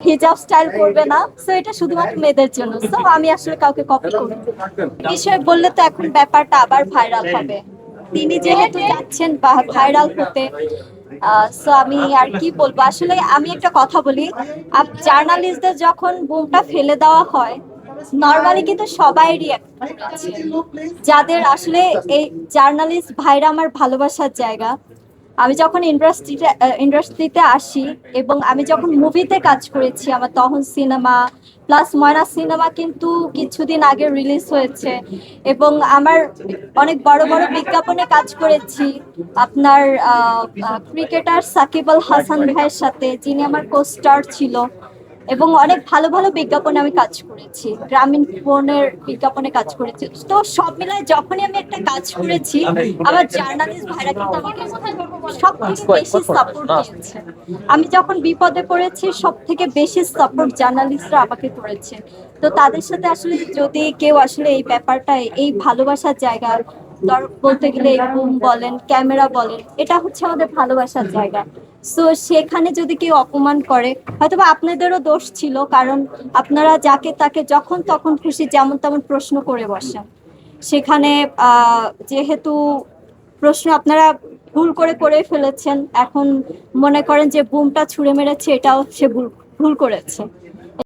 হিজাব স্টাইল করবে না, সো এটা শুধুমাত্র মেয়েদের জন্য। সো আমি আসলে কাউকে কপি করি বিষয় বললে তো এখন ব্যাপারটা আবার ভাইরাল হবে। তিনি যেহেতু যাচ্ছেন ভাইরাল হতে, সো আমি আর কি বলবো, আসলে আমি একটা কথা বলি, জার্নালিস্টদের যখন বুমটা ফেলে দেওয়া হয় নর্মালি কিন্তু সবাই রিয়াক্ট করেছে। যাদের আসলে এই জার্নালিস্ট ভাইরা আমার ভালোবাসার জায়গা। আমি যখন ইন্ডাস্ট্রিতে আসি এবং আমি যখন মুভিতে কাজ করেছি, আমার তখন সিনেমা প্লাস ময়না সিনেমা কিন্তু কিছুদিন আগে রিলিজ হয়েছে, এবং আমার অনেক বড় বড় বিজ্ঞাপনে কাজ করেছি আপনার ক্রিকেটার সাকিব আল হাসান ভাইয়ের সাথে, যিনি আমার কোস্টার ছিল, এবং অনেক ভালো ভালো বিজ্ঞাপনে আমি কাজ করেছি, গ্রামীণ ফোনের বিজ্ঞাপনে কাজ করেছি। তো সব মিলায় যখনই আমি একটা কাজ করেছি, আমার জার্নালিস্ট ভাইরা কিন্তু আমাকে সব থেকে বেশি সাপোর্ট দিয়েছে। আমি যখন বিপদে পড়েছি সব থেকে বেশি সাপোর্ট জার্নালিস্টরা আমাকে করেছে। তো তাদের সাথে আসলে যদি কেউ আসলে এই ব্যাপারটা, এই ভালোবাসার জায়গা, বলতে গেলে এই বুম বলেন, ক্যামেরা বলেন, এটা হচ্ছে আমাদের ভালোবাসার জায়গা। সো সেখানে যদি কেউ অপমান করে, হয়তোবা আপনাদেরও দোষ ছিল, কারণ আপনারা যাকে তাকে যখন তখন খুশি যেমন তেমন প্রশ্ন করে বসেন। সেখানে যেহেতু প্রশ্ন আপনারা ভুল করে ফেলেছেন, এখন মনে করেন যে বুমটা ছুঁড়ে মেরেছে, এটাও সে ভুল ভুল করেছে।